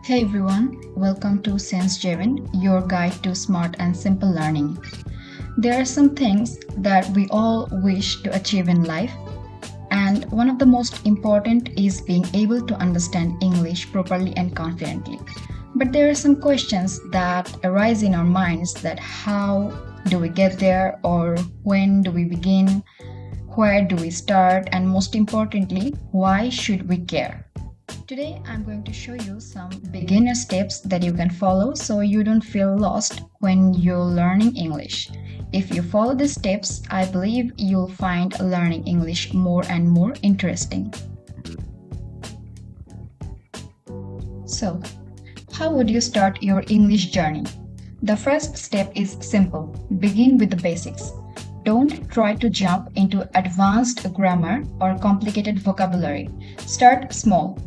Hey everyone, welcome to Sense Jebin, your guide to smart and simple learning. There are some things that we all wish to achieve in life, and one of the most important is being able to understand English properly and confidently. But there are some questions that arise in our minds that how do we get there, or when do we begin, where do we start, and most importantly, why should we care? Today, I'm going to show you some beginner steps that you can follow so you don't feel lost when you're learning English. If you follow these steps, I believe you'll find learning English more and more interesting. So, how would you start your English journey? The first step is simple. Begin with the basics. Don't try to jump into advanced grammar or complicated vocabulary. Start small.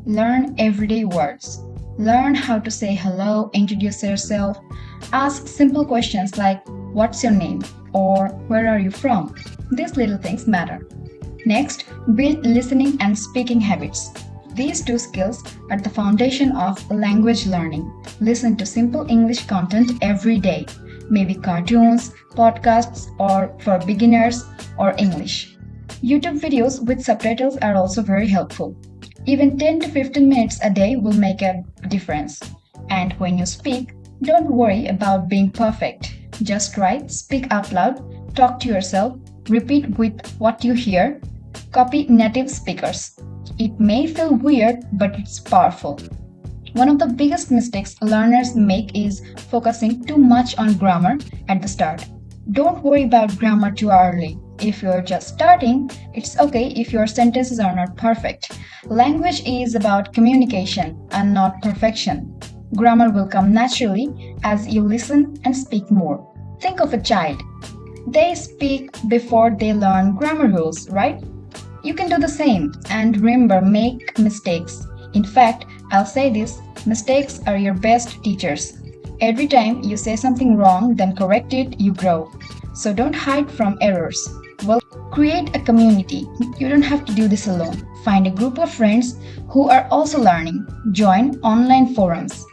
Learn everyday words. Learn how to say hello, introduce yourself. Ask simple questions like, "What's your name?" or "Where are you from?" These little things matter. Next, build listening and speaking habits. These two skills are the foundation of language learning. Listen to simple English content every day, maybe cartoons, podcasts, or for beginners or English. YouTube videos with subtitles are also very helpful. Even 10 to 15 minutes a day will make a difference. And when you speak, don't worry about being perfect. Just try, speak out loud, talk to yourself, repeat with what you hear, copy native speakers. It may feel weird, but it's powerful. One of the biggest mistakes learners make is focusing too much on grammar at the start. Don't worry about grammar too early. If you're just starting, it's okay if your sentences are not perfect. Language is about communication and not perfection. Grammar will come naturally as you listen and speak more. Think of a child. They speak before they learn grammar rules, right? You can do the same and remember, make mistakes. In fact, I'll say this, mistakes are your best teachers. Every time you say something wrong, then correct it, you grow. So don't hide from errors. Well, create a community. You don't have to do this alone. Find a group of friends who are also learning. Join online forums.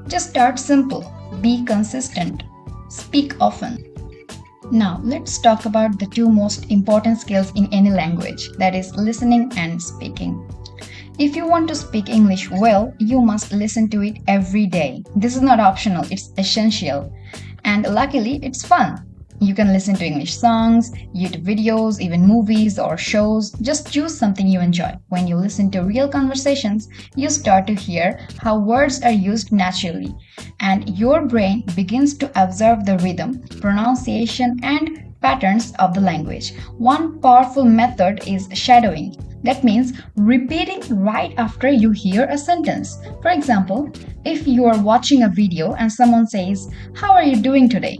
Just start simple. Be consistent. Speak often. Now, let's talk about the two most important skills in any language, that is listening and speaking. If you want to speak English well, you must listen to it every day. This is not optional, it's essential. And luckily, it's fun. You can listen to English songs, YouTube videos, even movies or shows. Just choose something you enjoy. When you listen to real conversations, you start to hear how words are used naturally, and your brain begins to observe the rhythm, pronunciation, and patterns of the language. One powerful method is shadowing. That means repeating right after you hear a sentence. For example, if you are watching a video and someone says, "How are you doing today?"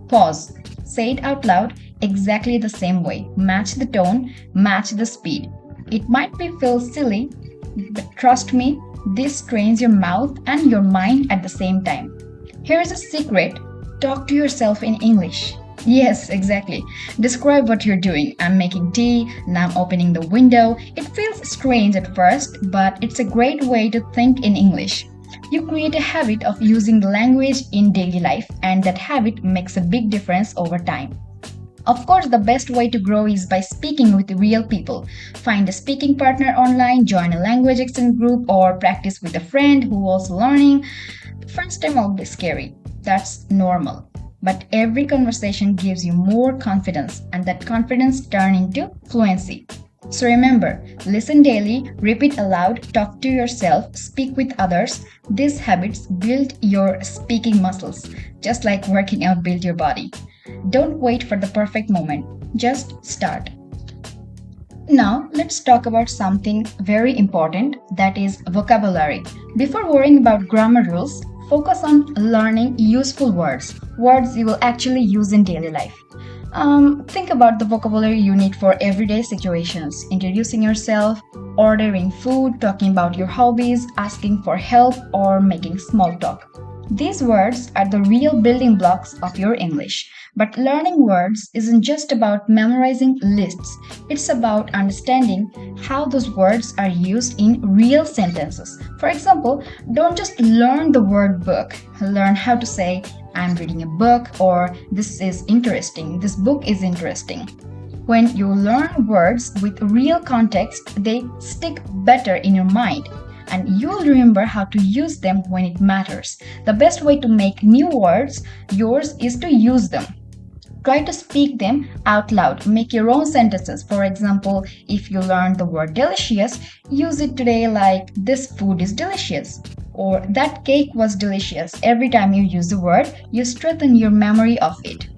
Pause. Say it out loud exactly the same way. Match the tone, match the speed. It might feel silly, but trust me, this trains your mouth and your mind at the same time. Here's a secret. Talk to yourself in English. Yes, exactly. Describe what you're doing. I'm making tea, now I'm opening the window. It feels strange at first, but it's a great way to think in English. You create a habit of using the language in daily life, and that habit makes a big difference over time. Of course, the best way to grow is by speaking with real people. Find a speaking partner online, join a language exchange group, or practice with a friend who also learning. The first time will be scary. That's normal. But every conversation gives you more confidence, and that confidence turns into fluency. So remember, listen daily, repeat aloud, talk to yourself, speak with others. These habits build your speaking muscles, just like working out builds your body. Don't wait for the perfect moment, just start. Now, let's talk about something very important, that is vocabulary. Before worrying about grammar rules, focus on learning useful words you will actually use in daily life. Think about the vocabulary you need for everyday situations, introducing yourself, ordering food, talking about your hobbies, asking for help, or making small talk. These words are the real building blocks of your English. But learning words isn't just about memorizing lists, it's about understanding how those words are used in real sentences. For example, don't just learn the word book, learn how to say, I'm reading a book, or this is interesting, this book is interesting. When you learn words with real context, they stick better in your mind and you'll remember how to use them when it matters. The best way to make new words yours is to use them. Try to speak them out loud. Make your own sentences. For example, if you learned the word delicious, use it today like this food is delicious or that cake was delicious. Every time you use the word, you strengthen your memory of it.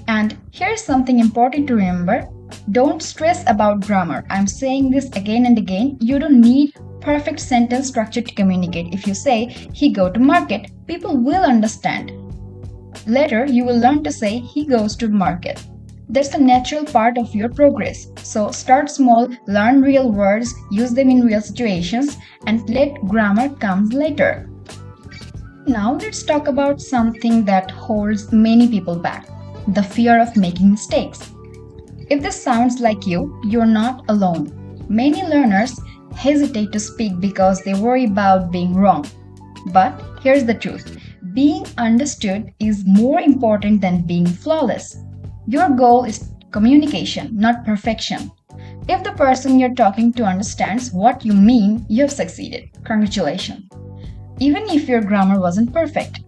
And here's something important to remember. Don't stress about grammar. I'm saying this again and again. You don't need perfect sentence structure to communicate. If you say, he go to market, people will understand. Later, you will learn to say, he goes to market. That's a natural part of your progress. So start small, learn real words, use them in real situations, and let grammar come later. Now let's talk about something that holds many people back. The fear of making mistakes. If this sounds like you, you're not alone. Many learners hesitate to speak because they worry about being wrong. But here's the truth. Being understood is more important than being flawless. Your goal is communication, not perfection. If the person you're talking to understands what you mean, you have succeeded. Congratulations. Even if your grammar wasn't perfect.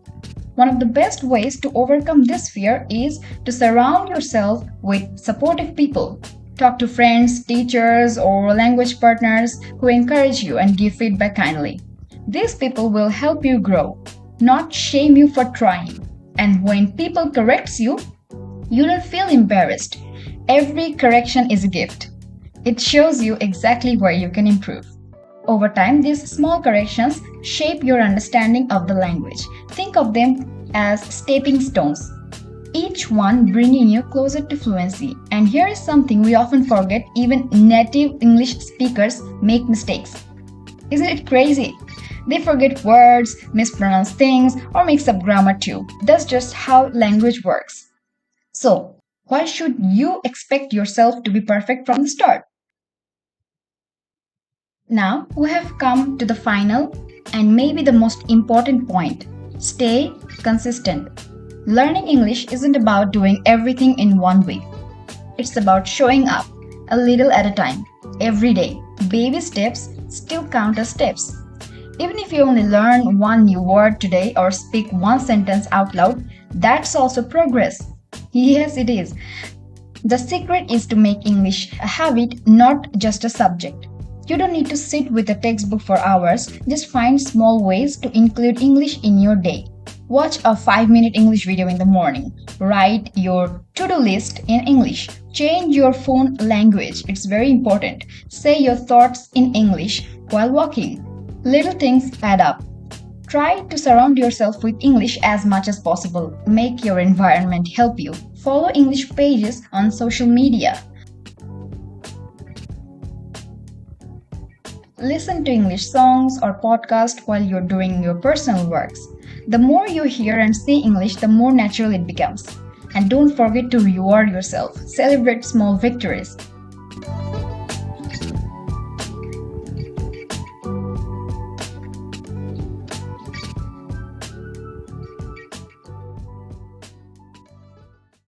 One of the best ways to overcome this fear is to surround yourself with supportive people. Talk to friends, teachers, or language partners who encourage you and give feedback kindly. These people will help you grow, not shame you for trying. And when people corrects you, you don't feel embarrassed. Every correction is a gift. It shows you exactly where you can improve. Over time, these small corrections shape your understanding of the language. Think of them as stepping stones, each one bringing you closer to fluency. And here is something we often forget, even native English speakers make mistakes. Isn't it crazy? They forget words, mispronounce things, or mix up grammar too. That's just how language works. So, why should you expect yourself to be perfect from the start? Now, we have come to the final and maybe the most important point. Stay consistent. Learning English isn't about doing everything in one week. It's about showing up a little at a time, every day. Baby steps still count as steps. Even if you only learn one new word today or speak one sentence out loud, that's also progress. Yes, it is. The secret is to make English a habit, not just a subject. You don't need to sit with a textbook for hours, just find small ways to include English in your day. Watch a 5-minute English video in the morning. Write your to-do list in English. Change your phone language, it's very important. Say your thoughts in English while walking. Little things add up. Try to surround yourself with English as much as possible. Make your environment help you. Follow English pages on social media. Listen to English songs or podcasts while you're doing your personal works. The more you hear and see English, the more natural it becomes. And don't forget to reward yourself. Celebrate small victories.